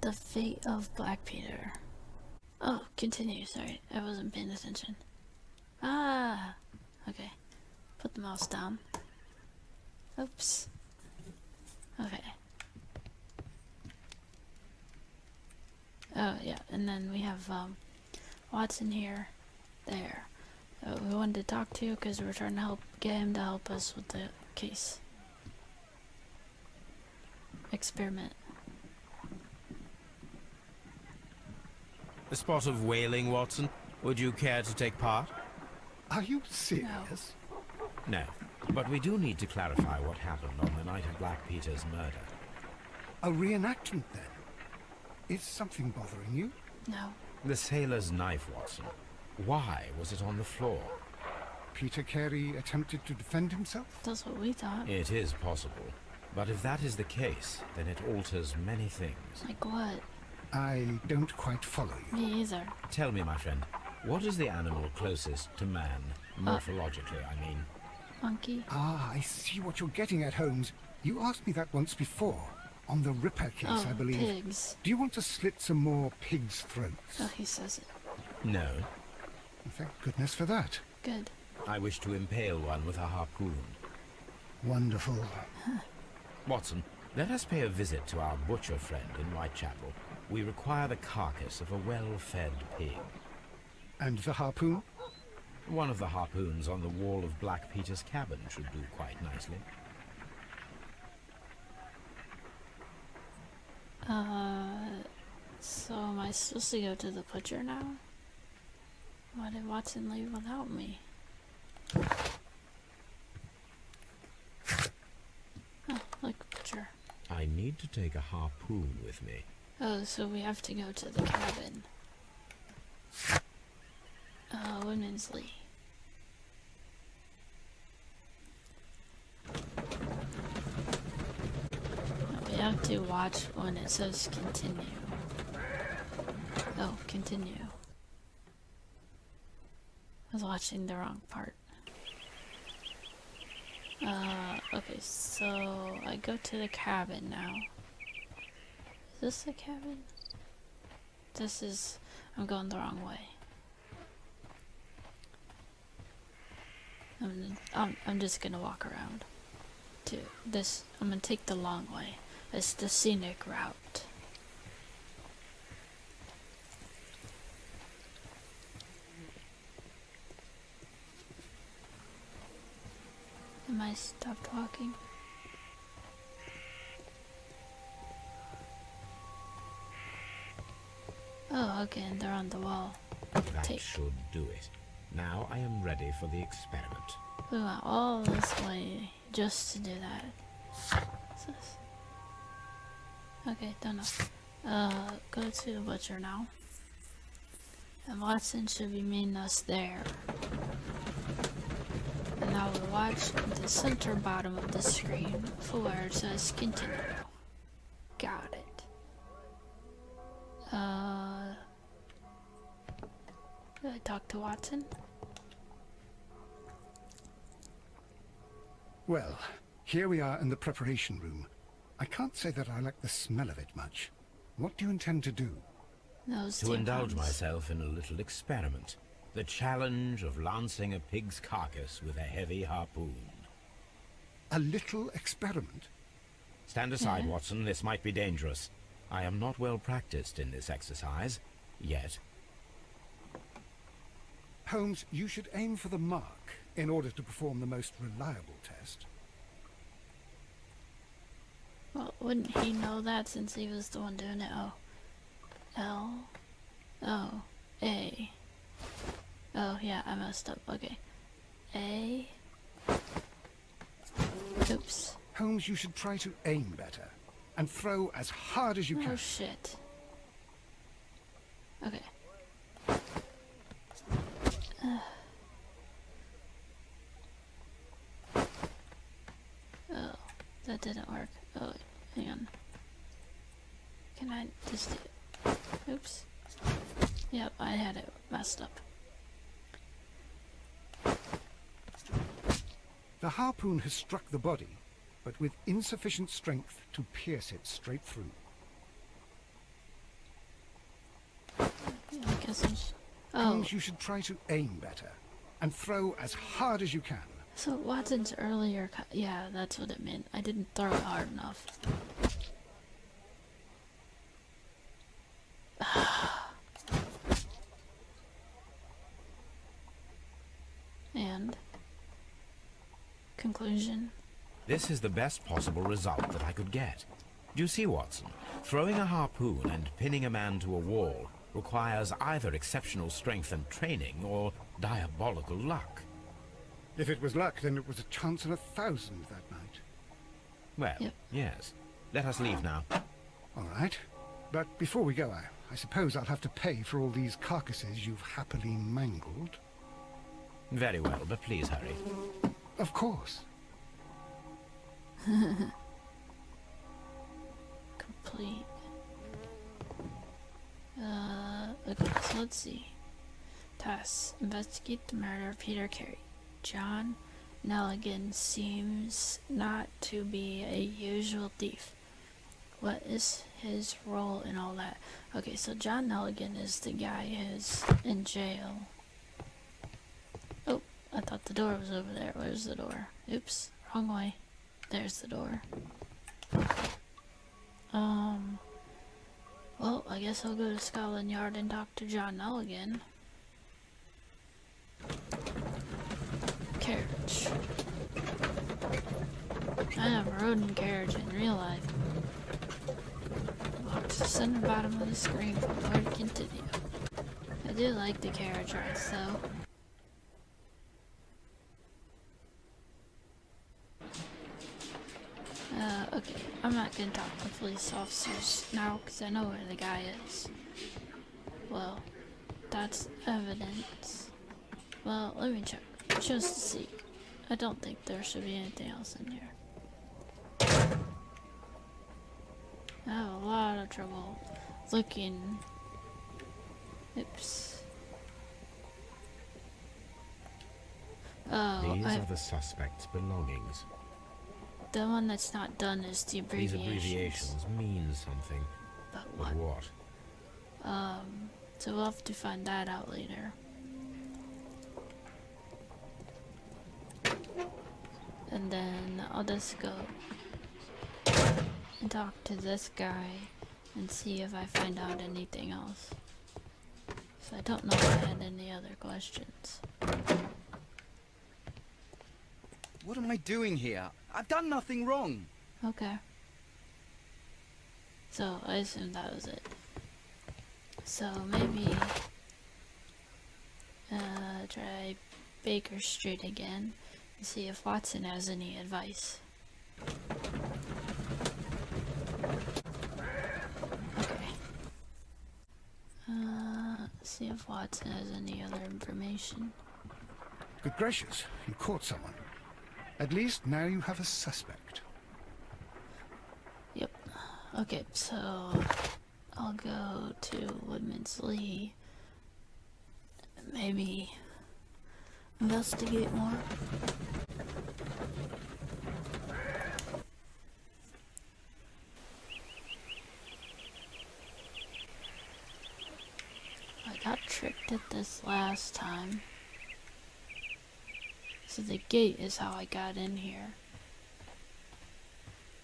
The fate of Black Peter. Oh, continue. Sorry, I wasn't paying attention. Ah! Okay. Put the mouse down. Oops. Okay. Oh, yeah, and then we have, Watson here. There. We wanted to talk to you because we're trying to get him to help us with the case. Experiment. A spot of whaling, Watson? Would you care to take part? Are you serious? No, but we do need to clarify what happened on the night of Black Peter's murder. A reenactment, then? Is something bothering you? No. The sailor's knife, Watson. Why was it on the floor? Peter Carey attempted to defend himself? That's what we thought. It is possible. But if that is the case, then it alters many things. Like what? I don't quite follow you. Me either. Tell me, my friend, what is the animal closest to man? Morphologically, I mean. Monkey? Ah, I see what you're getting at, Holmes. You asked me that once before. On the Ripper case, I believe. Pigs. Do you want to slit some more pigs' throats? Oh, he says it. No. Thank goodness for that. Good. I wish to impale one with a harpoon. Wonderful. Watson, let us pay a visit to our butcher friend in Whitechapel. We require the carcass of a well-fed pig. And the harpoon? One of the harpoons on the wall of Black Peter's cabin should do quite nicely. So am I supposed to go to the butcher now? Why did Watson leave without me? Oh, look, butcher. I need to take a harpoon with me. Oh, so we have to go to the cabin. Womensley. We have to watch when it says continue. Oh, continue. I was watching the wrong part. Okay, so I go to the cabin now. Is this the cabin? I'm going the wrong way. I'm just gonna walk around to this. I'm gonna take the long way. It's the scenic route. Am I stopped walking? Oh, okay, and they're on the wall. That should do it. Now I am ready for the experiment. We went all this way just to do that. What's this? Okay, don't know. Go to the butcher now. And Watson should be meeting us there. And now we'll watch the center bottom of the screen for where it says continue. Got it. Did I talk to Watson? Well, here we are in the preparation room. I can't say that I like the smell of it much. What do you intend to do? To indulge myself in a little experiment. The challenge of lancing a pig's carcass with a heavy harpoon. A little experiment? Stand aside, Watson. This might be dangerous. I am not well practiced in this exercise, yet. Holmes, you should aim for the mark in order to perform the most reliable test. Well, wouldn't he know that since he was the one doing it? Oh. L. O. A. Oh, yeah, I messed up. Okay. A. Oops. Holmes, you should try to aim better. And throw as hard as you can. Oh, shit. Okay. Oh, that didn't work. Oh, hang on. Can I just do it? Oops. Yep, I had it messed up. The harpoon has struck the body, but with insufficient strength to pierce it straight through. message. Oh, Holmes, you should try to aim better and throw as hard as you can. so Watson's earlier. Yeah, that's what it meant. I didn't throw it hard enough. And conclusion. This is the best possible result that I could get. Do you see, Watson? Throwing a harpoon and pinning a man to a wall requires either exceptional strength and training or diabolical luck. If it was luck, then it was a chance in 1,000 that night. Well, Yep. yes. Let us leave now. All right. But before we go, I suppose I'll have to pay for all these carcasses you've happily mangled. Very well, but please hurry. Of course. Complete. Okay, so let's see. Tasks. Investigate the murder of Peter Carey. John Nelligan seems not to be a usual thief. What is his role in all that? Okay, so John Nelligan is the guy who's in jail. Oh, I thought the door was over there. Where's the door? Oops, wrong way. There's the door. Well, I guess I'll go to Scotland Yard and talk to John Nelligan. Carriage. I never rode in carriage in real life. Walk to the center bottom of the screen for more to continue. I do like the carriage rides though. Okay, I'm not gonna talk to police officers now because I know where the guy is. Well, that's evidence. Well, let me check. Just to see. I don't think there should be anything else in here. I have a lot of trouble looking. Oops. Oh, These are the suspect's belongings. the one that's not done is the These abbreviations. abbreviations mean something. But But what? what? So we'll have to find that out later. And then I'll just go and talk to this guy and see if I find out anything else. So I don't know if I had any other questions. What am I doing here? I've done nothing wrong. Okay. So I assume that was it. So maybe try Baker Street again and see if Watson has any advice. Okay. See if Watson has any other information. Good gracious, you caught someone. At least now you have a suspect. Yep. Okay, so I'll go to Woodman's Lee. Maybe investigate more. I got tricked at this last time. So the gate is how I got in here.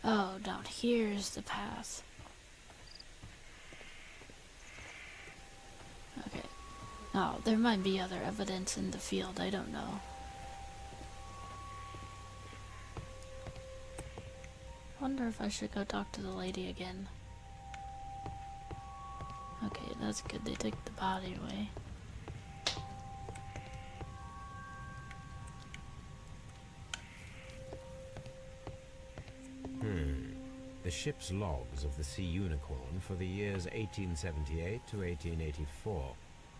Oh, down here is the path. Okay. Now, there might be other evidence in the field, I don't know. I wonder if I should go talk to the lady again. Okay, that's good, they took the body away. The ship's logs of the Sea Unicorn for the years 1878 to 1884.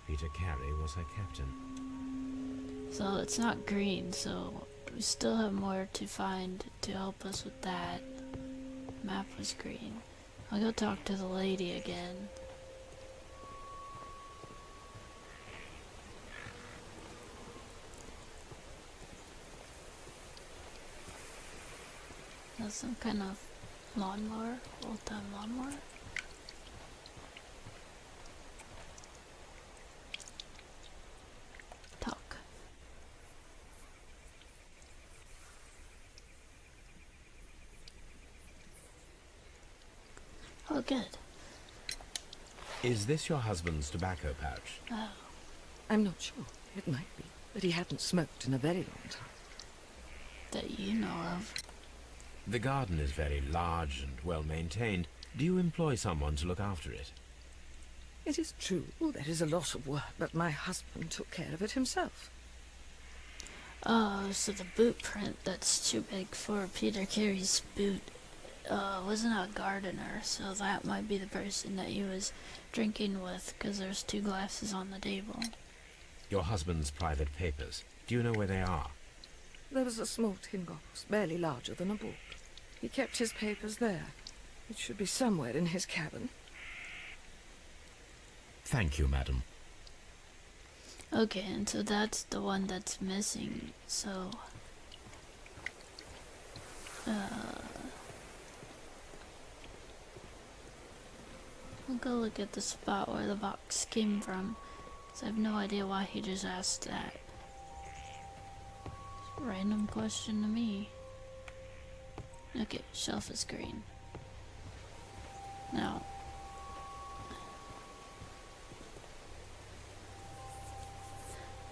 Peter Carey was her captain. So it's not green, so we still have more to find to help us with that. Map was green. I'll go talk to the lady again. That's some kind of lawnmower, old-time lawnmower. good. Is this your husband's tobacco pouch? Oh, I'm not sure. It might be, but he hadn't smoked in a very long time. that you know of. The garden is very large and well maintained. Do you employ someone to look after it? It is true, there is a lot of work, but my husband took care of it himself. Oh, so the boot print that's too big for Peter Carey's boot wasn't a gardener, so that might be the person that he was drinking with, because there's 2 glasses on the table. Your husband's private papers. Do you know where they are? There was a small tin box, barely larger than a book. He kept his papers there. It should be somewhere in his cabin. Thank you, madam. Okay, and so that's the one that's missing, so... We'll go look at the spot where the box came from, so I have no idea why he just asked that. It's a random question to me. Okay, shelf is green. Now...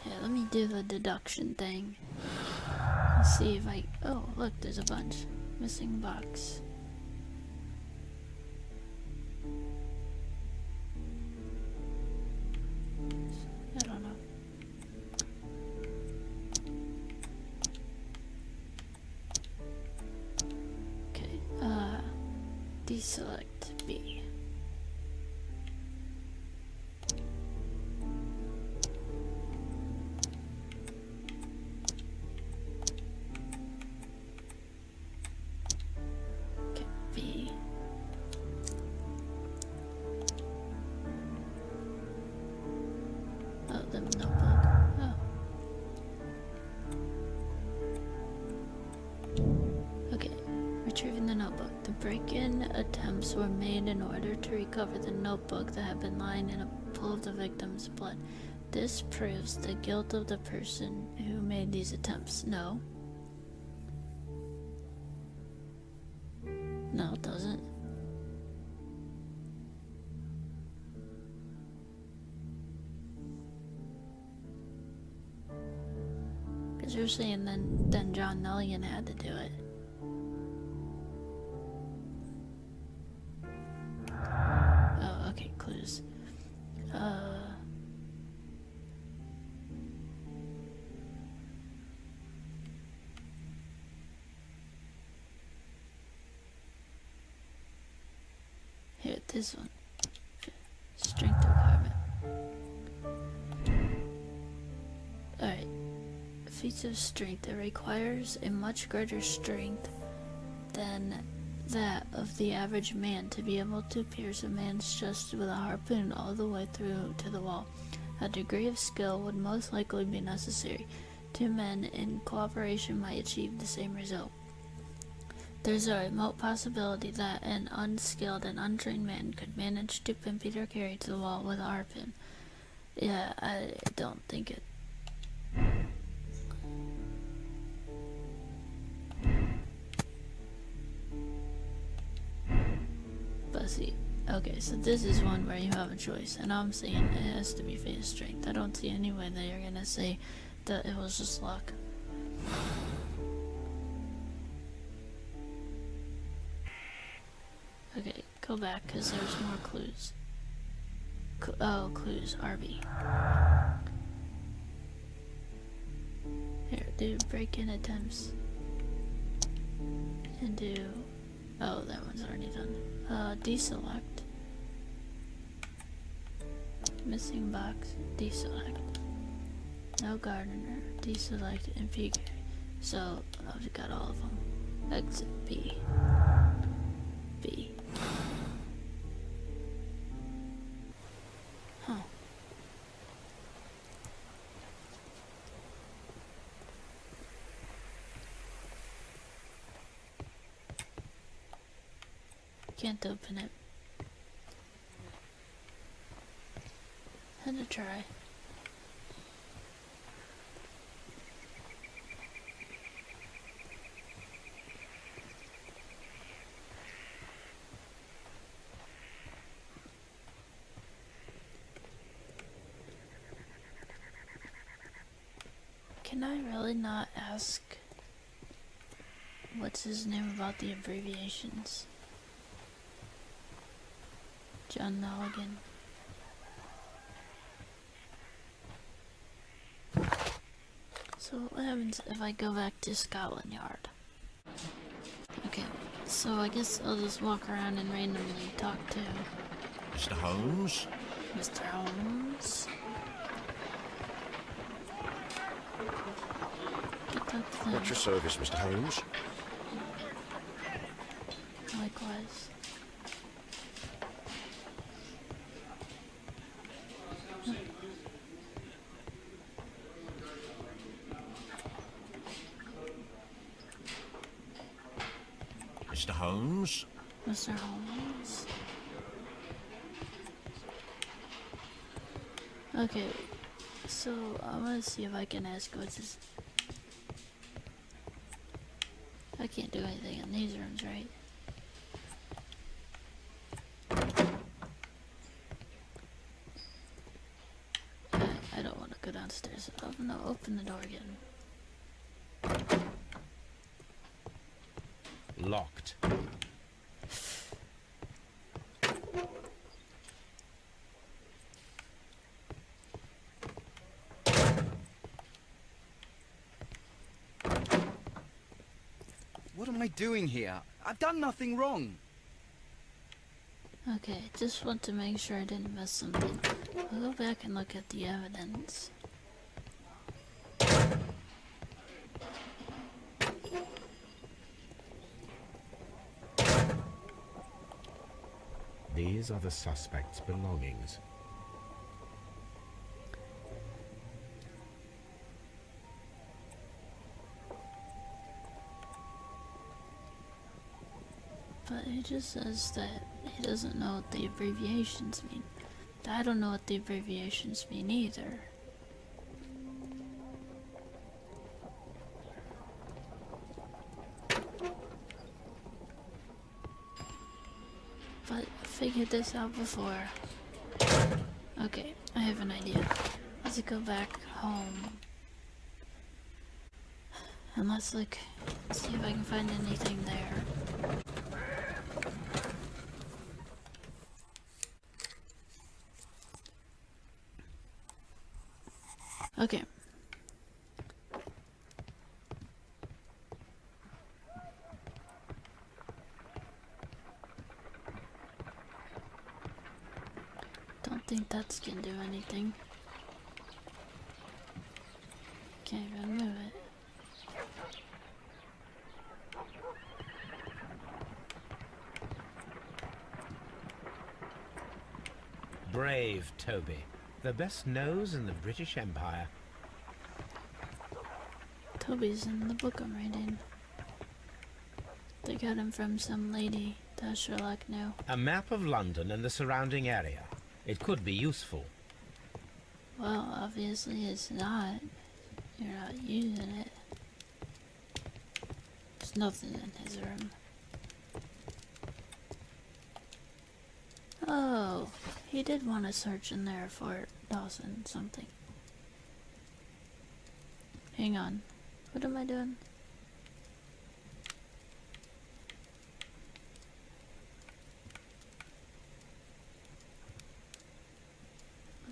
yeah, let me do the deduction thing. Let's see if I... oh, look, there's a bunch. Missing box. I don't know. Okay, deselect B. Okay, B. Oh, the notebook. Oh. Okay, retrieving the notebook. The break-in attempts were made in order to recover the notebook that had been lying in a pool of the victim's blood. This proves the guilt of the person who made these attempts. No. No, it doesn't. Because you're saying then John Nellion had to do it. Oh, okay, clues. Here, this one. Strength requirement. Alright. Feats of strength. It requires a much greater strength than that of the average man to be able to pierce a man's chest with a harpoon all the way through to the wall. A degree of skill would most likely be necessary. 2 men in cooperation might achieve the same result. There's a remote possibility that an unskilled and untrained man could manage to pin Peter Carey to the wall with a harpoon. Yeah, I don't think it... But see, okay, so this is one where you have a choice, and I'm saying it has to be feat of strength. I don't see any way that you're gonna say that it was just luck. Okay, go back, because there's more clues. Oh, clues, RB. Here, do break-in attempts. And do... oh, that one's already done. Deselect. Missing box, deselect. No gardener, deselect, and figure. So, I've got all of them. Exit B. B. Huh. Can't open it. Had to try. Can I really not ask what's his name about the abbreviations? John Nelligan. So what happens if I go back to Scotland Yard? Okay, so I guess I'll just walk around and randomly talk to Mr. Holmes? Mr. Holmes. Get talk to them. What's your service, Mr. Holmes? Likewise. Mr. Holmes? Mr. Holmes. Okay, so I'm gonna see if I can ask what's his. I can't do anything in these rooms, right? I don't want to go downstairs. Oh no, open the door again. Locked. What am I doing here? I've done nothing wrong. Okay, just want to make sure I didn't miss something. I'll go back and look at the evidence. These are the suspect's belongings. But he just says that he doesn't know what the abbreviations mean. I don't know what the abbreviations mean either. But I figured this out before. Okay, I have an idea. Let's go back home. And let's look, see if I can find anything there. Okay. Don't think that's gonna do anything. Can't even move it. Brave Toby. The best nose in the British Empire. Toby's in the book I'm reading. They got him from some lady that Sherlock knew. A map of London and the surrounding area. It could be useful. Well, obviously it's not. You're not using it. There's nothing in his room. Oh, he did want to search in there for Dawson something. Hang on. What am I doing?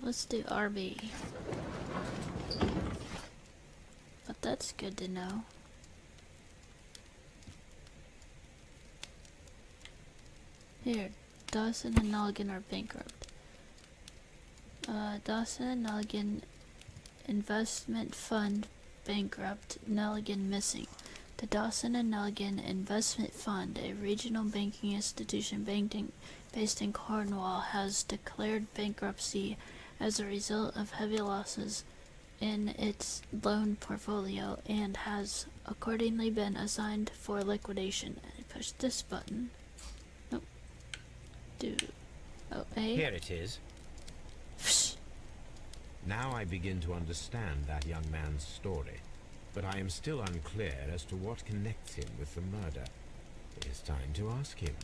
Let's do RB. But that's good to know. Here, Dawson and Nelligan are bankrupt. Dawson and Nelligan Investment Fund bankrupt, Nelligan missing. The Dawson and Nelligan Investment Fund, a regional banking institution based in Cornwall, has declared bankruptcy as a result of heavy losses in its loan portfolio and has accordingly been assigned for liquidation. I push this button. Nope. A? Here it is. Now I begin to understand that young man's story, but I am still unclear as to what connects him with the murder. It is time to ask him.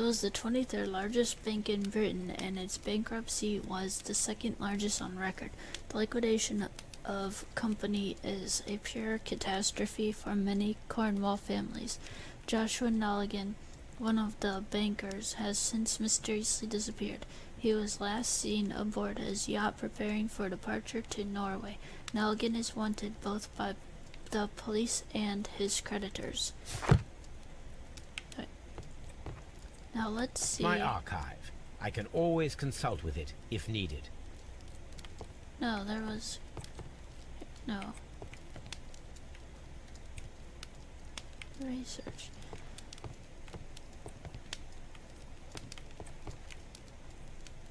It was the 23rd largest bank in Britain, and its bankruptcy was the second largest on record. The liquidation of company is a pure catastrophe for many Cornwall families. Joshua Nolligan, one of the bankers, has since mysteriously disappeared. He was last seen aboard his yacht preparing for departure to Norway. Nolligan is wanted both by the police and his creditors. Right. Now let's see. My archive. I can always consult with it if needed. No, there was... No. Research.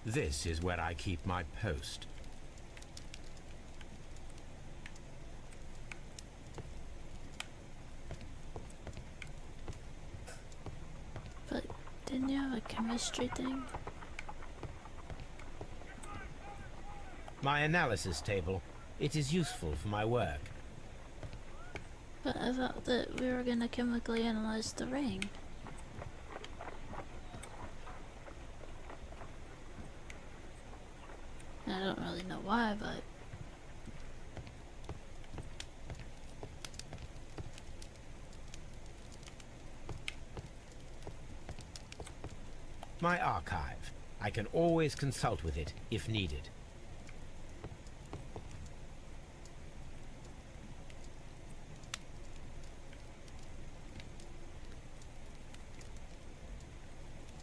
This is where I keep my post. But didn't you have a chemistry thing? My analysis table. It is useful for my work. But I thought that we were gonna chemically analyze the ring. I don't really know why, but... My archive. I can always consult with it if needed.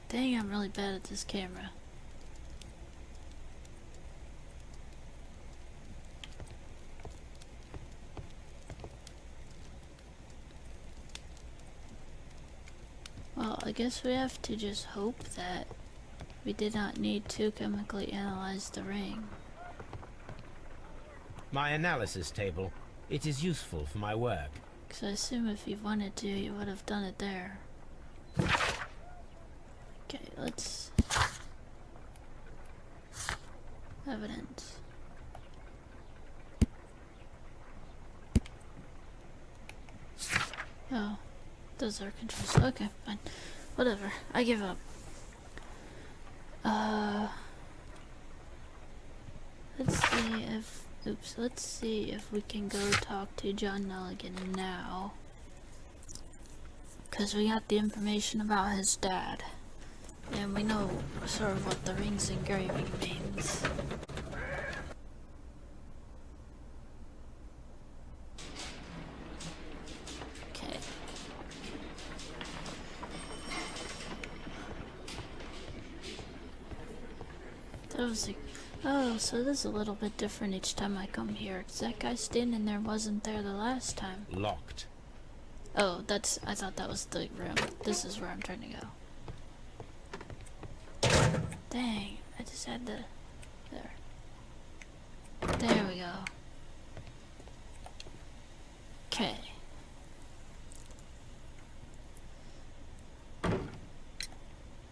Dang, I'm really bad at this camera. Well, I guess we have to just hope that we did not need to chemically analyze the ring. My analysis table. It is useful for my work. Because I assume if you wanted to, you would have done it there. Okay, let's... Evidence. Oh, those are controls. Okay, fine. Whatever. I give up. Let's see if... Oops, let's see if we can go talk to John Nelligan now. Because we got the information about his dad. And we know sort of what the ring's engraving means. Okay. That was like, oh, so this is a little bit different each time I come here. 'Cause that guy standing there wasn't there the last time. Locked. Oh, that's, I thought that was the room. This is where I'm trying to go. Dang, I just had to... There. There we go. Okay.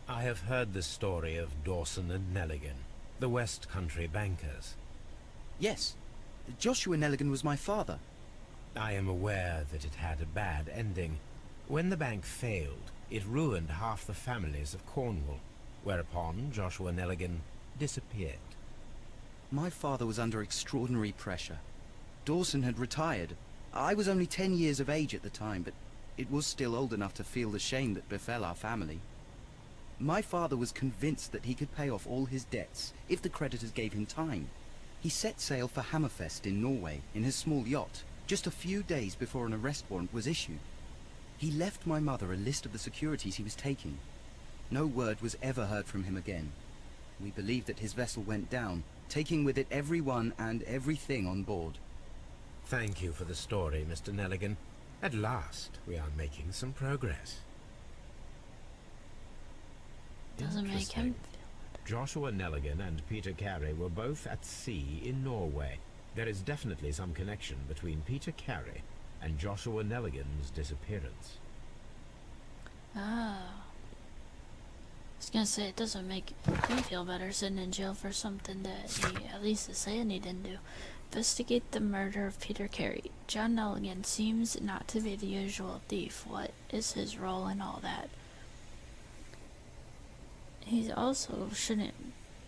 I have heard the story of Dawson and Nelligan, the West Country bankers. Yes. Joshua Nelligan was my father. I am aware that it had a bad ending. When the bank failed, it ruined half the families of Cornwall, whereupon Joshua Nelligan disappeared. My father was under extraordinary pressure. Dawson had retired. I was only 10 years of age at the time, but it was still old enough to feel the shame that befell our family. My father was convinced that he could pay off all his debts if the creditors gave him time. He set sail for Hammerfest in Norway in his small yacht, just a few days before an arrest warrant was issued. He left my mother a list of the securities he was taking. No word was ever heard from him again. We believe that his vessel went down, taking with it everyone and everything on board. Thank you for the story, Mr. Nelligan. At last, we are making some progress. Doesn't make him Interesting. Joshua Nelligan and Peter Carey were both at sea in Norway. There is definitely some connection between Peter Carey and Joshua Nelligan's disappearance. Oh. I was gonna say, it doesn't make me feel better sitting in jail for something that he at least is saying he didn't do. Investigate the murder of Peter Carey. John Nelligan seems not to be the usual thief. What is his role in all that? he also shouldn't,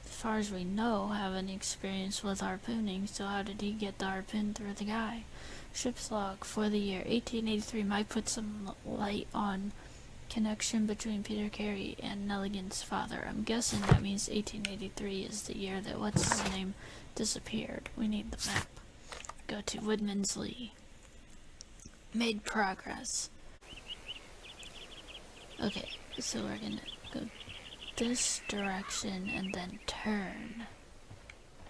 as far as we know, have any experience with harpooning, so how did he get the harpoon through the guy? Ship's log for the year 1883 might put some light on connection between Peter Carey and Nelligan's father. I'm guessing that means 1883 is the year that what's-his-name disappeared. We need the map. Go to Woodman's Lee. Made progress. Okay, so we're gonna go this direction and then turn.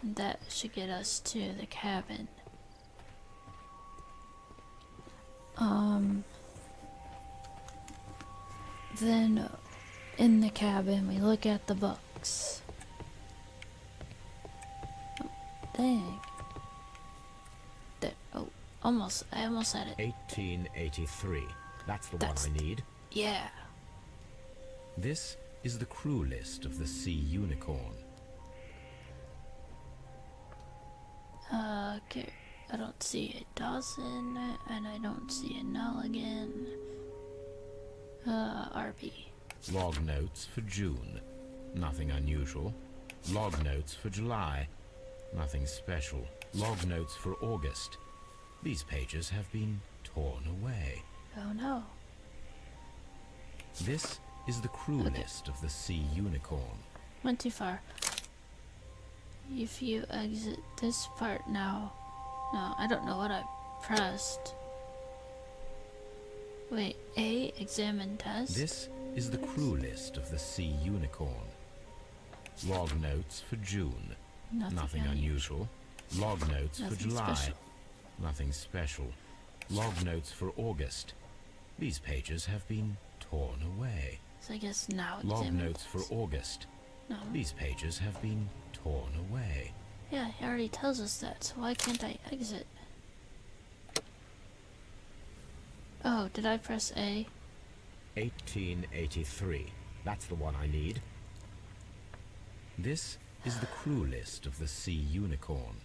And that should get us to the cabin. Then in the cabin we look at the books. Oh, dang. There, oh, I almost had it. 1883. That's the one I need. Yeah. This is the crew list of the Sea Unicorn. Okay. I don't see a Dawson, and I don't see a Nelligan. RP. Log notes for June. Nothing unusual. Log notes for July. Nothing special. Log notes for August. These pages have been torn away. Oh no. This is the crew list of the Sea Unicorn. Went too far. If you exit this part now... No, I don't know what I pressed. Wait, A, examine test? This is the crew list of the Sea Unicorn. Log notes for June. Nothing unusual. Log notes for July. Special. Nothing special. Log notes for August. These pages have been torn away. So I guess now Log examine notes for test. August. No. These pages have been torn away. Yeah, he already tells us that, so why can't I exit? Oh, did I press A? 1883. That's the one I need. This is the crew list of the Sea Unicorn.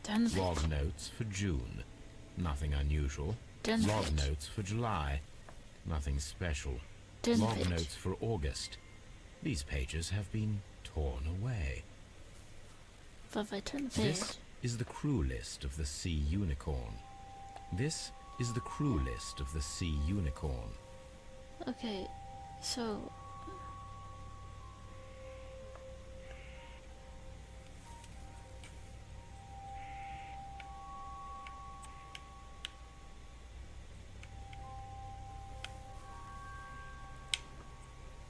Turn the Log page. notes for June. Nothing unusual. Turn the Log page. notes for July. Nothing special. Turn the Log page. notes for August. These pages have been torn away. But if I turn the page... This is the crew list of the Sea Unicorn. This is the crew list of the Sea Unicorn. Okay, so...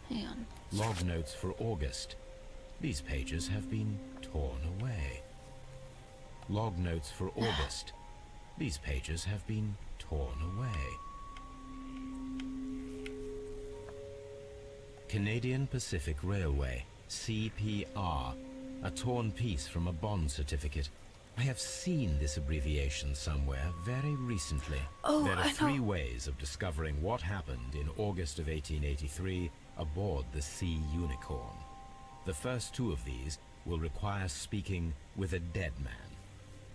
Hang on. Log notes for August. These pages have been torn away. Log notes for August. These pages have been torn away. Canadian Pacific Railway, CPR, a torn piece from a bond certificate. I have seen this abbreviation somewhere very recently. Oh, there are I know. 3 ways of discovering what happened in August of 1883 aboard the Sea Unicorn. The first 2 of these will require speaking with a dead man.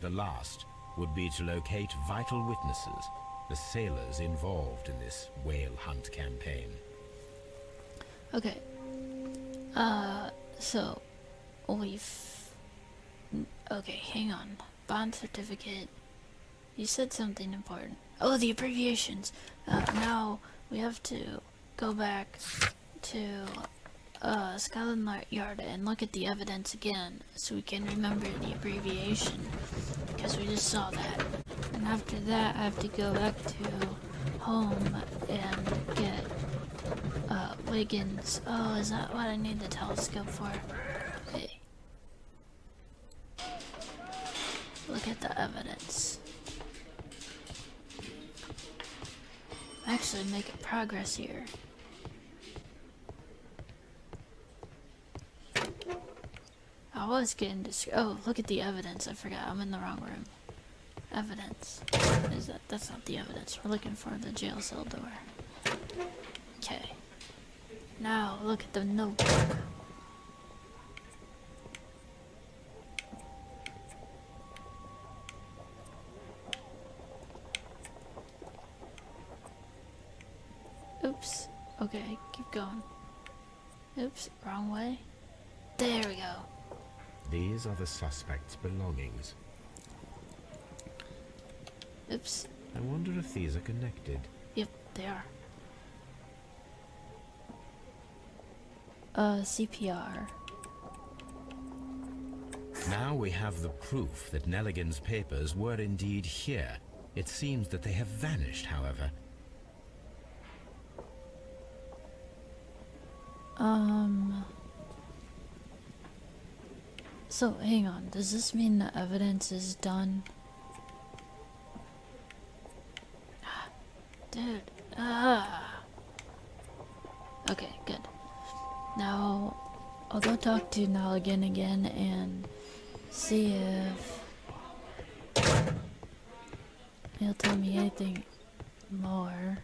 The last would be to locate vital witnesses, the sailors involved in this whale hunt campaign. Okay. So... Okay, hang on. Bond certificate. You said something important. Oh, the abbreviations. Now we have to go back to Scotland Yard and look at the evidence again so we can remember the abbreviation because we just saw that. And after that, I have to go back to home and get Wiggins. Oh, is that what I need the telescope for? Okay. Look at the evidence. I'm actually making progress here. I was getting oh, look at the evidence. I forgot. I'm in the wrong room. Evidence. Is that? That's not the evidence. We're looking for the jail cell door. Okay. Now look at the notebook. Oops. Okay, keep going. Oops, wrong way. There we go. These are the suspect's belongings. Oops. I wonder if these are connected. Yep, they are. CPR. Now we have the proof that Nelligan's papers were indeed here. It seems that they have vanished, however. So, hang on. Does this mean the evidence is done? Dude. Okay, good. Now, I'll go talk to Nelligan again and see if he'll tell me anything more.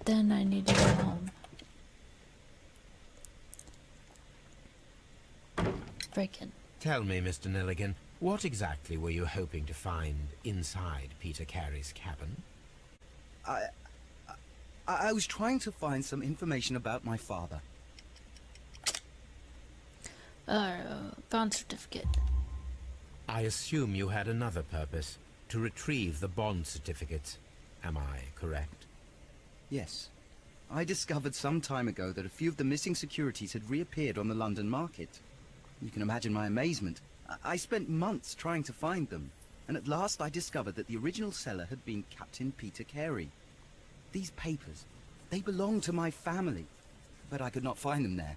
Then I need to go home. Breaking. Tell me, Mr. Nelligan, what exactly were you hoping to find inside Peter Carey's cabin? I was trying to find some information about my father. Bond certificate. I assume you had another purpose, to retrieve the bond certificates. Am I correct? Yes. I discovered some time ago that a few of the missing securities had reappeared on the London market. You can imagine my amazement. I spent months trying to find them, and at last I discovered that the original seller had been Captain Peter Carey. These papers, they belong to my family, but I could not find them there.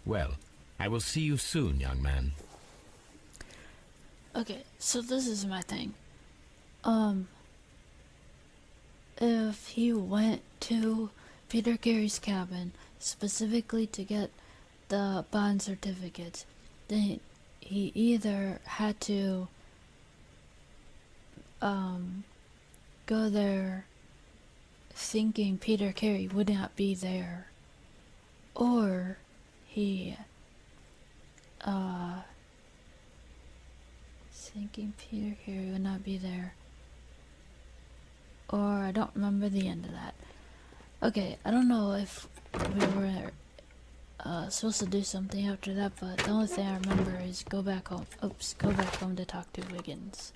Well, I will see you soon, young man. Okay, so this is my thing. If he went to Peter Carey's cabin specifically to get the bond certificates, then he either had to go there thinking Peter Carey would not be there, or he thinking Peter Carey would not be there, or I don't remember the end of that. Okay, I don't know if we were supposed to do something after that, but the only thing I remember is go back home. Oops, go back home to talk to Wiggins.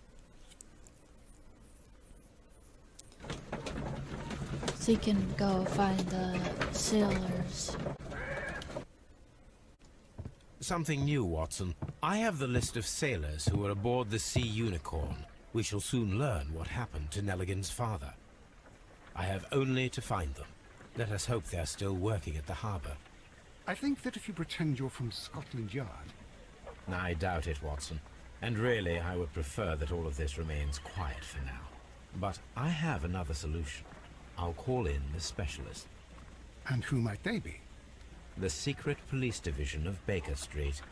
So he can go find the sailors. Something new, Watson. I have the list of sailors who were aboard the Sea Unicorn. We shall soon learn what happened to Nelligan's father. I have only to find them. Let us hope they're still working at the harbour. I think that if you pretend you're from Scotland Yard... I doubt it, Watson. And really, I would prefer that all of this remains quiet for now. But I have another solution. I'll call in the specialist. And who might they be? The secret police division of Baker Street.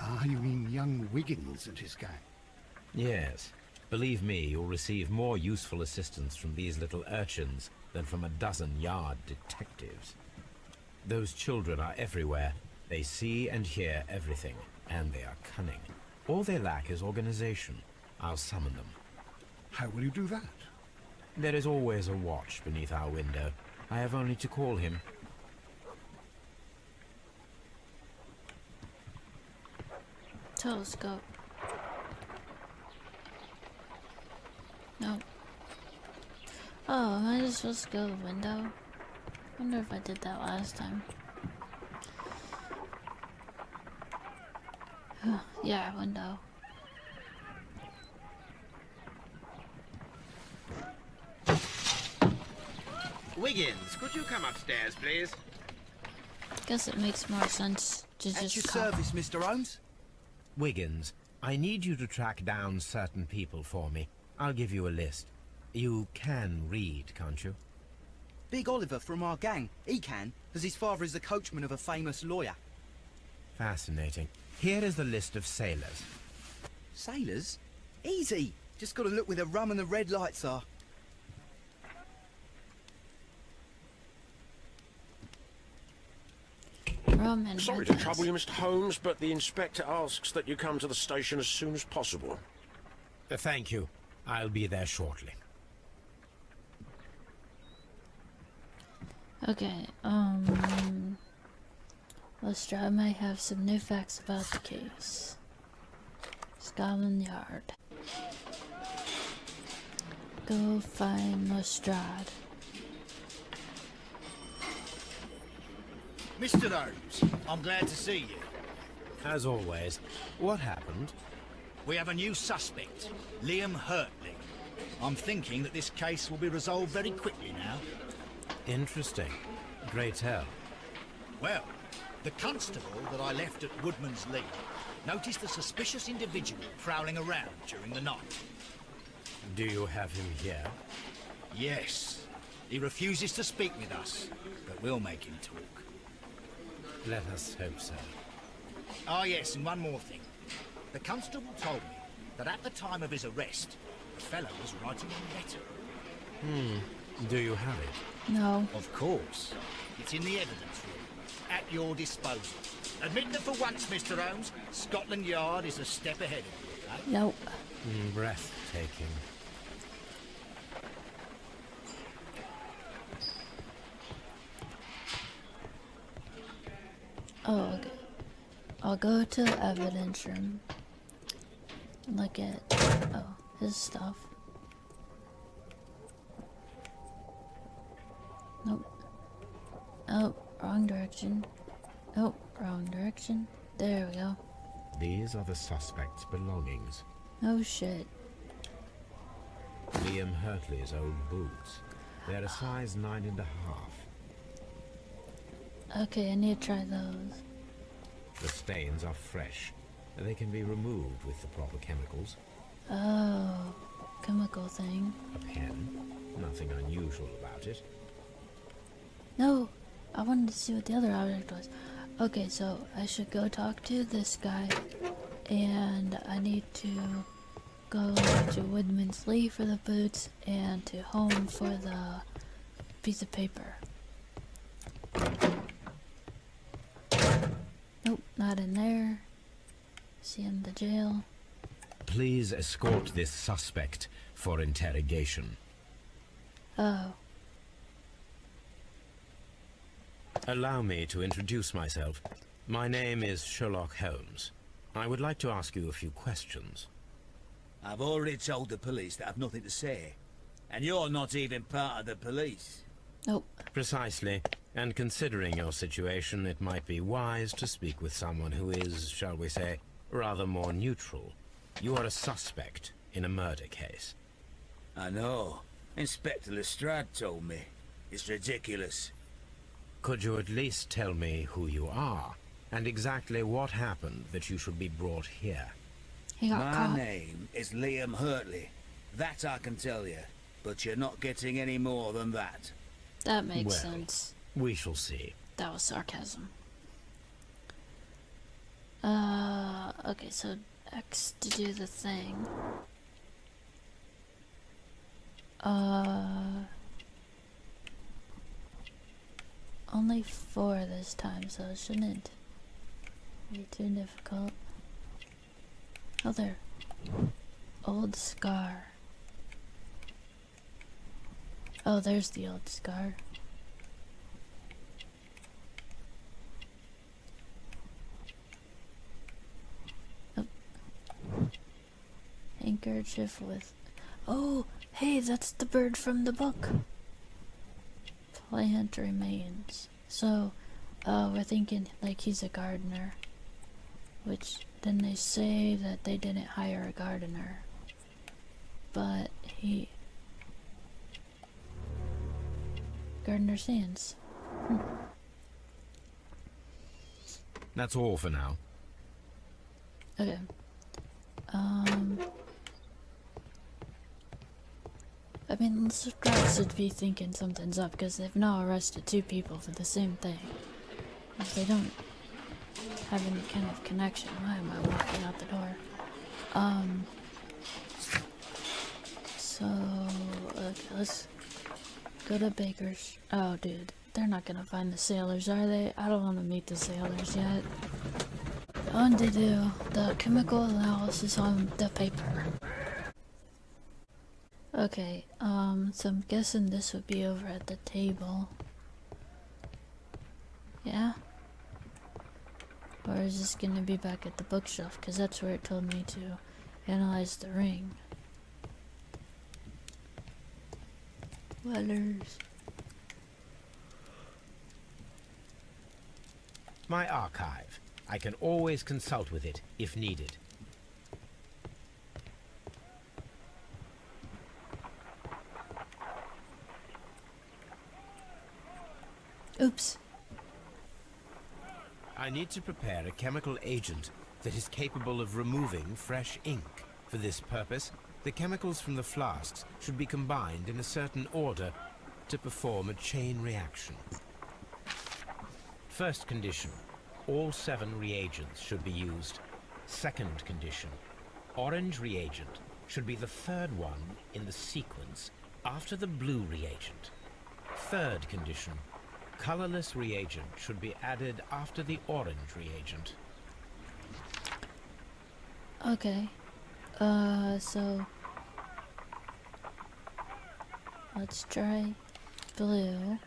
Ah, you mean young Wiggins and his gang? Yes. Believe me, you'll receive more useful assistance from these little urchins than from a dozen yard detectives. Those children are everywhere. They see and hear everything, and they are cunning. All they lack is organization. I'll summon them. How will you do that? There is always a watch beneath our window. I have only to call him. Telescope. No. Oh, am I just supposed to go to the window? I wonder if I did that last time. Yeah, window. Wiggins, could you come upstairs, please? Guess it makes more sense to At just your call. service, Mr. Holmes. Wiggins, I need you to track down certain people for me. I'll give you a list. You can read, can't you? Big Oliver from our gang. He can, as his father is the coachman of a famous lawyer. Fascinating. Here is the list of sailors. Sailors? Easy. Just gotta look where the rum and the red lights are. Rum and Sorry red to lights. trouble you, Mr. Holmes, but the inspector asks that you come to the station as soon as possible. Thank you. I'll be there shortly. Okay, Lestrade might have some new facts about the case. Scotland Yard. Go find Lestrade. Mr. Holmes, I'm glad to see you. As always, what happened? We have a new suspect, Liam Hurtley. I'm thinking that this case will be resolved very quickly now. Interesting. Great tell. Well, the constable that I left at Woodman's Lee noticed a suspicious individual prowling around during the night. Do you have him here? Yes. He refuses to speak with us, but we'll make him talk. Let us hope so. Ah, yes, and one more thing. The constable told me that at the time of his arrest, the fellow was writing a letter. Do you have it? No. Of course. It's in the evidence room, at your disposal. Admit that for once, Mr. Holmes, Scotland Yard is a step ahead of you, eh? Nope. Breathtaking. Oh, okay. I'll go to the evidence room. Look at, his stuff. Nope. Oh, wrong direction. Oh, wrong direction. There we go. These are the suspect's belongings. Oh shit. Liam Hurtley's old boots. They're a size 9.5. Okay, I need to try those. The stains are fresh. They can be removed with the proper chemicals. Oh, chemical thing. A pen. Nothing unusual about it. No, I wanted to see what the other object was. Okay, so I should go talk to this guy, and I need to go to Woodman's Lee for the boots, and to home for the piece of paper. Nope, not in there. See in the jail. Please escort this suspect for interrogation. Oh, Allow me to introduce myself. My name is Sherlock Holmes. I would like to ask you a few questions. I've already told the police that I've nothing to say. And you're not even part of the police. nope. Precisely. And considering your situation, it might be wise to speak with someone who is, shall we say, rather more neutral. You are a suspect in a murder case. I know. Inspector Lestrade told me. It's ridiculous. Could you at least tell me who you are, and exactly what happened that you should be brought here? He got My caught. name is Liam Hurtley. That I can tell you. But you're not getting any more than that. That makes Well. sense. We shall see. That was sarcasm. Okay, so X to do the thing. Only 4 this time, so it shouldn't be too difficult. Oh, there. Old scar. Oh, there's the old scar. Oh. Handkerchief with... Oh, hey, that's the bird from the book. Plant remains. So, we're thinking like he's a gardener. Which, then they say that they didn't hire a gardener. But he... Gardener Sands. That's all for now. Okay. I mean, Lestrade should be thinking something's up because they've now arrested 2 people for the same thing. If they don't have any kind of connection, why am I walking out the door? So, okay, let's go to Baker's. Oh, dude, they're not gonna find the sailors, are they? I don't want to meet the sailors yet. I want to do the chemical analysis on the paper. Okay, so I'm guessing this would be over at the table. Yeah? Or is this gonna be back at the bookshelf? Because that's where it told me to analyze the ring. Letters. My archive. I can always consult with it if needed. Oops. I need to prepare a chemical agent that is capable of removing fresh ink. For this purpose, the chemicals from the flasks should be combined in a certain order to perform a chain reaction. First condition, all 7 reagents should be used. Second condition, orange reagent should be the 3rd one in the sequence after the blue reagent. Third condition, colorless reagent should be added after the orange reagent. Okay. So let's try blue.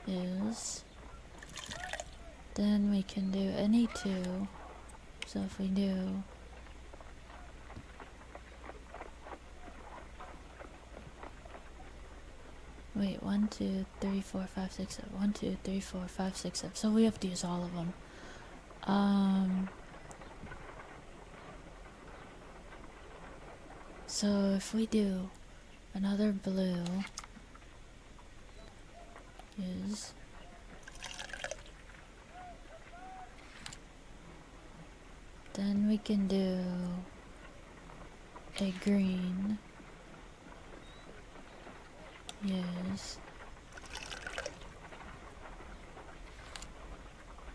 Is then we can do any 2. So if we do wait, 1, 2, 3, 4, 5, 6, 7. 1, 2, 3, 4, 5, 6, 7. So we have to use all of them. So if we do another blue is then we can do a green use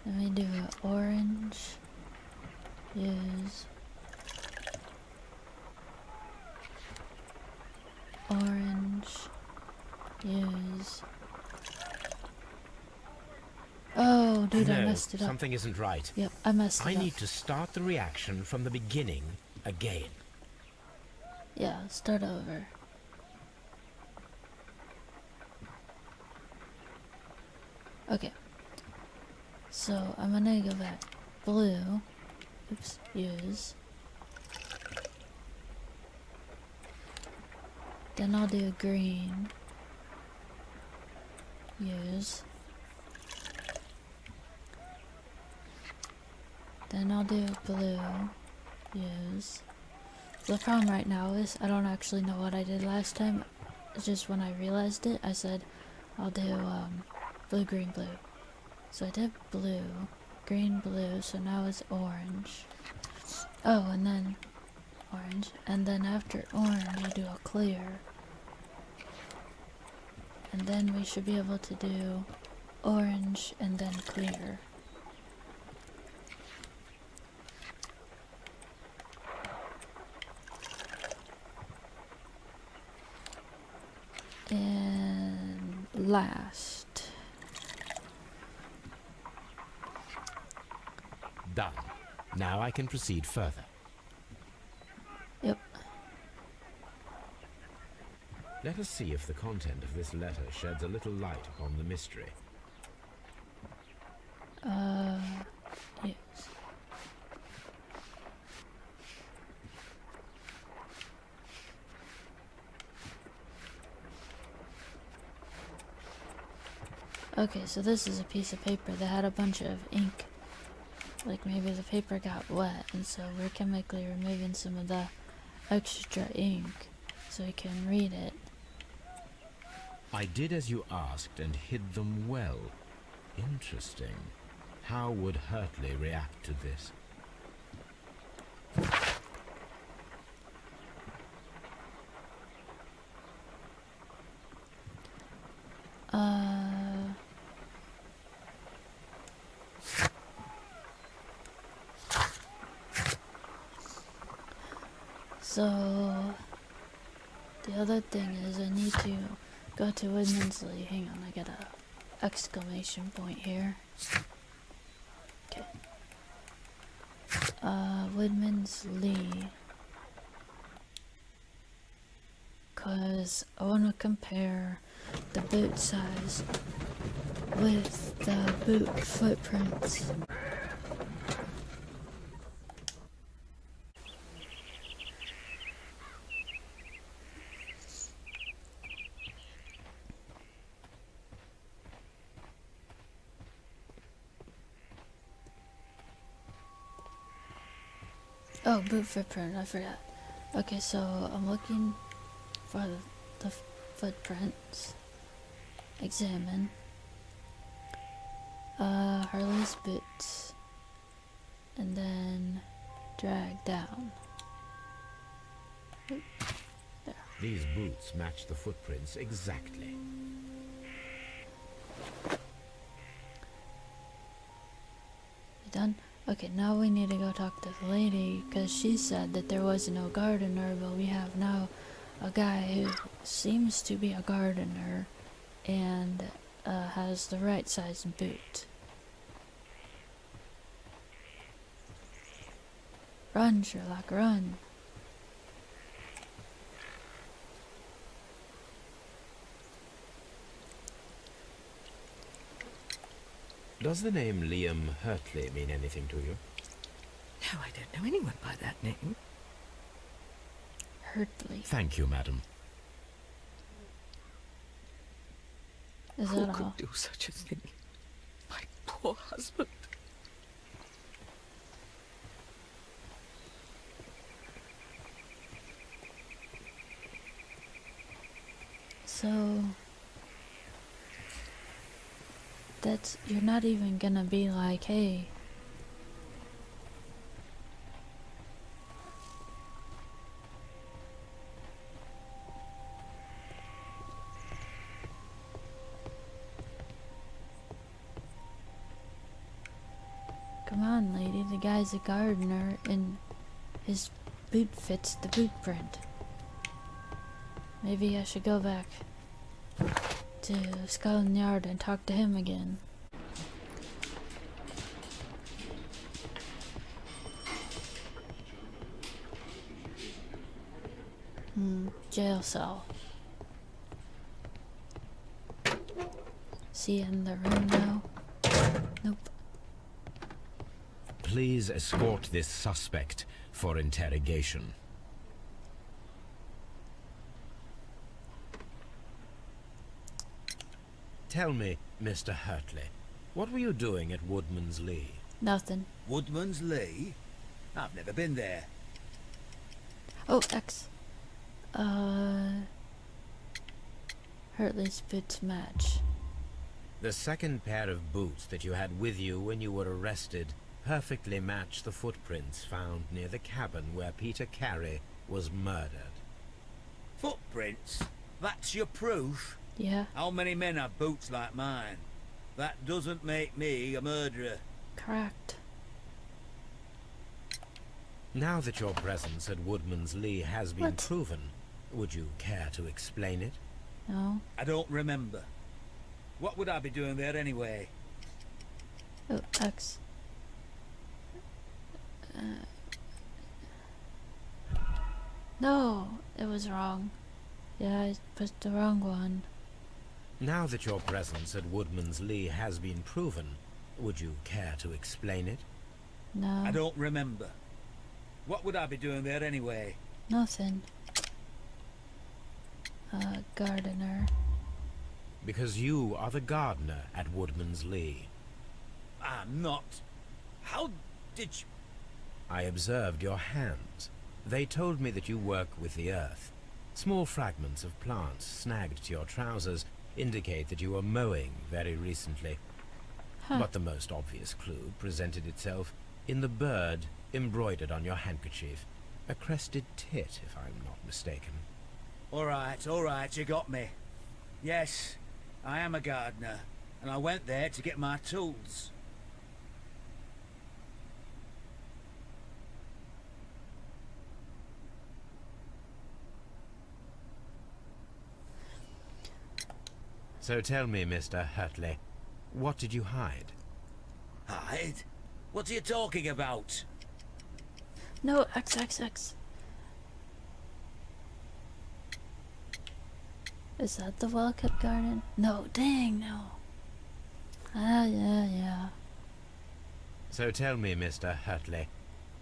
then we do an orange use orange use. Oh, dude, I No, messed it up. something isn't right. Yep, I messed it I up. need to start the reaction from the beginning again. Yeah, start over. Okay. So, I'm gonna go back. Blue. Oops, use. Then I'll do green. Use. Then I'll do blue. Use. The problem right now is I don't actually know what I did last time. It's just when I realized it, I said I'll do blue, green, blue. So I did blue, green, blue, so now it's orange. Oh, and then orange. And then after orange, you do a clear. And then we should be able to do orange and then clear. And last. Done. Now I can proceed further. Yep. Let us see if the content of this letter sheds a little light upon the mystery. Yes. Okay, so this is a piece of paper that had a bunch of ink. Like maybe the paper got wet, and so we're chemically removing some of the extra ink so we can read it. I did as you asked and hid them well. Interesting. How would Hurtley react to this? So the other thing is I need to go to Woodmansley. Hang on, I got a exclamation point here. Okay. Woodmansley. Cause I wanna compare the boot size with the boot footprints. Oh, boot footprint, I forgot. Okay, so I'm looking for the footprints. Examine. Harley's boots. And then drag down. Oop, there. These boots match the footprints exactly. You done? Okay, now we need to go talk to the lady, because she said that there was no gardener, but we have now a guy who seems to be a gardener and has the right size boot. Run, Sherlock, run. Does the name Liam Hurtley mean anything to you? No, I don't know anyone by that name. Hurtley. Thank you, madam. Is Who that could all? do such a thing? My poor husband. So that's, you're not even gonna be like, hey, come on, lady, the guy's a gardener and his boot fits the boot print. Maybe I should go back to Scotland Yard and talk to him again. Jail cell. See in the room now? Nope. Please escort this suspect for interrogation. Tell me, Mr. Hurtley, what were you doing at Woodman's Lee? Nothing. Woodman's Lee? I've never been there. Oh, X. Hurtley's boots match. The second pair of boots that you had with you when you were arrested perfectly match the footprints found near the cabin where Peter Carey was murdered. Footprints? That's your proof? Yeah, How many men have boots like mine? That doesn't make me a murderer. correct. Now that your presence at Woodman's Lee has been What? proven, would you care to explain it? No. I don't remember. What would I be doing there anyway? Oh, X. No, it was wrong. Yeah, I put the wrong one. Now that your presence at Woodman's Lee has been proven, would you care to explain it? No, I don't remember. What would I be doing there anyway? nothing. Gardener. Because you are the gardener at Woodman's Lee. I'm not. How did you... I observed your hands. They told me that you work with the earth. Small fragments of plants snagged to your trousers indicate that you were mowing very recently. Huh. But the most obvious clue presented itself in the bird embroidered on your handkerchief. A crested tit, if I'm not mistaken. all right, you got me. Yes, I am a gardener, and I went there to get my tools. So tell me, Mr. Hurtley, what did you hide? Hide? What are you talking about? No, XXX. Is that the well-kept garden? No, dang, no. Yeah. So tell me, Mr. Hurtley,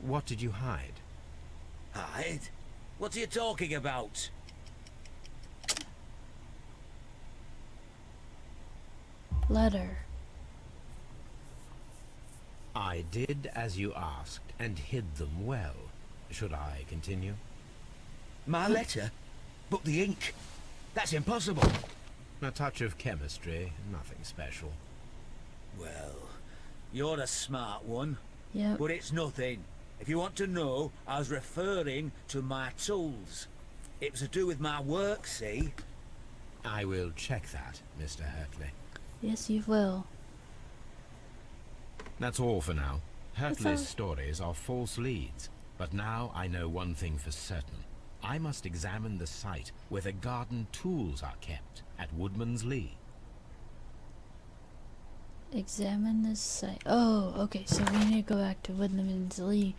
what did you hide? Hide? What are you talking about? Letter. I did as you asked, and hid them well. Should I continue? My letter? But the ink? That's impossible. A touch of chemistry, nothing special. Well, you're a smart one. Yep. But it's nothing. If you want to know, I was referring to my tools. It was to do with my work, see? I will check that, Mr. Hurtley. Yes, you will. That's all for now. That's Hurtley's all. stories are false leads, but now I know one thing for certain. I must examine the site where the garden tools are kept at Woodman's Lee. Examine this site. Oh, okay, so we need to go back to Woodman's Lee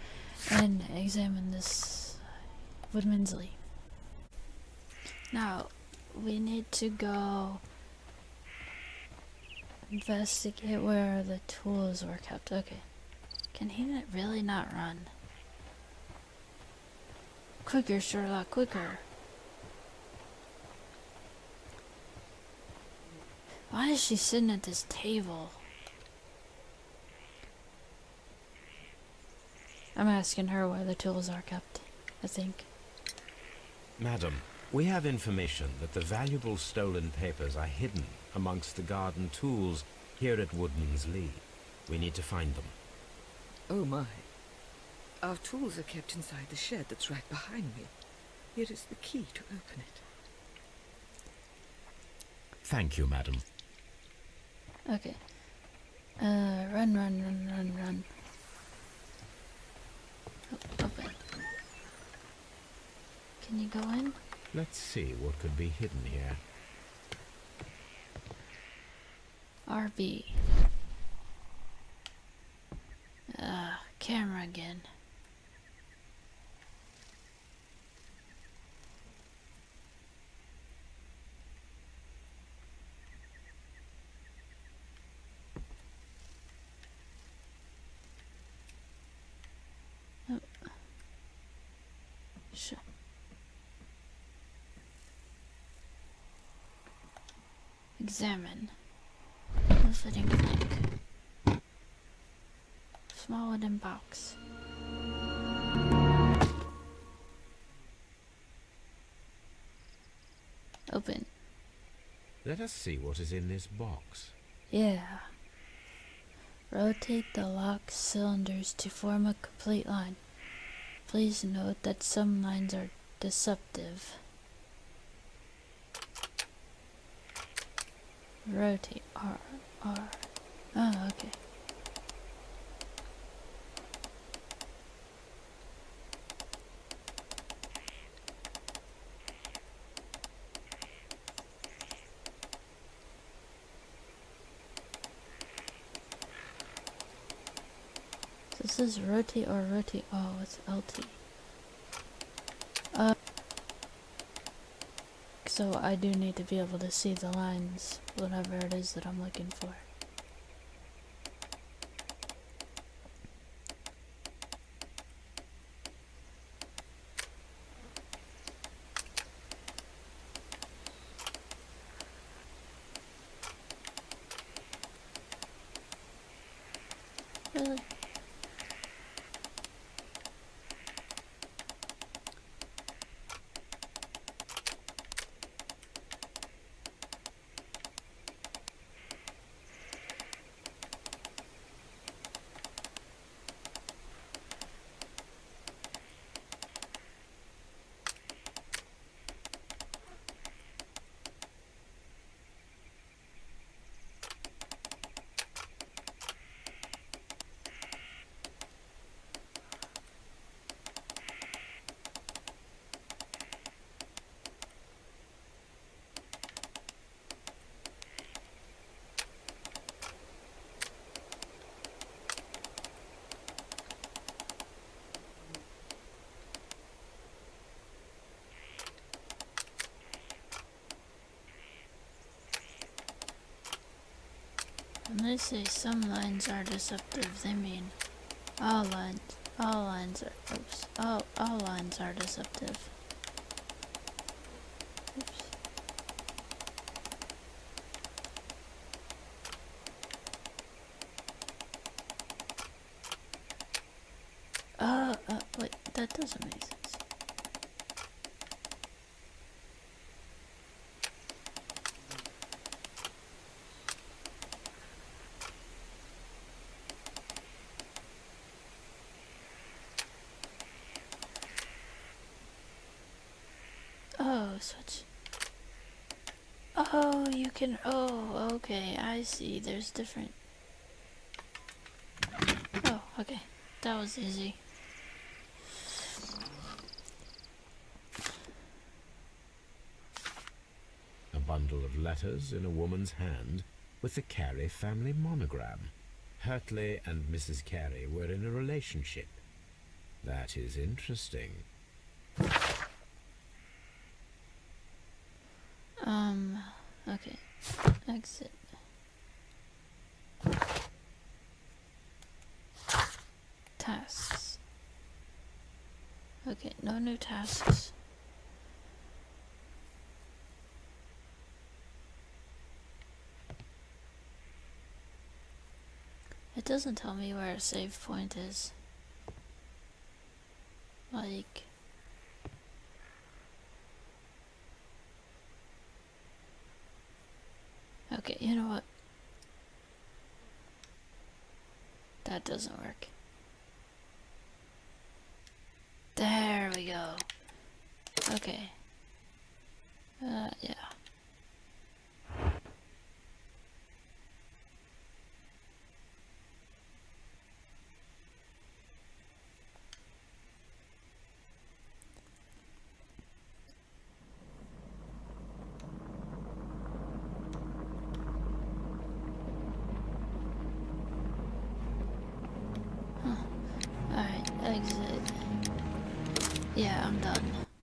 and examine this Woodman's Lee. Now, we need to go investigate where the tools were kept. Okay. Can he really not run? Quicker, Sherlock, quicker. Why is she sitting at this table? I'm asking her where the tools are kept, I think. Madam, we have information that the valuable stolen papers are hidden amongst the garden tools here at Woodman's Lee. We need to find them. Oh my. Our tools are kept inside the shed that's right behind me. Here is the key to open it. Thank you, madam. Okay. Run. Open. Can you go in? Let's see what could be hidden here. RB. Camera again. Oh. Examine. The fitting link. Small wooden box. Open. Let us see what is in this box. Yeah. Rotate the lock cylinders to form a complete line. Please note that some lines are deceptive. Rotate R. Oh, okay. This is rotate or rotate. Oh, it's LT. So I do need to be able to see the lines, whatever it is that I'm looking for. Really? When they say some lines are deceptive, they mean all lines are deceptive. Oops. Wait, that doesn't make sense. Oh, switch. Oh, you can. Oh, okay. I see. There's different. Oh, okay. That was easy. A bundle of letters in a woman's hand with the Carey family monogram. Hurtley and Mrs. Carey were in a relationship. That is interesting. Okay. Exit. Tasks. Okay, no new tasks. It doesn't tell me where a save point is. Like... Okay, you know what? That doesn't work. There we go. Okay. Yeah. Alright, exit. Yeah, I'm done.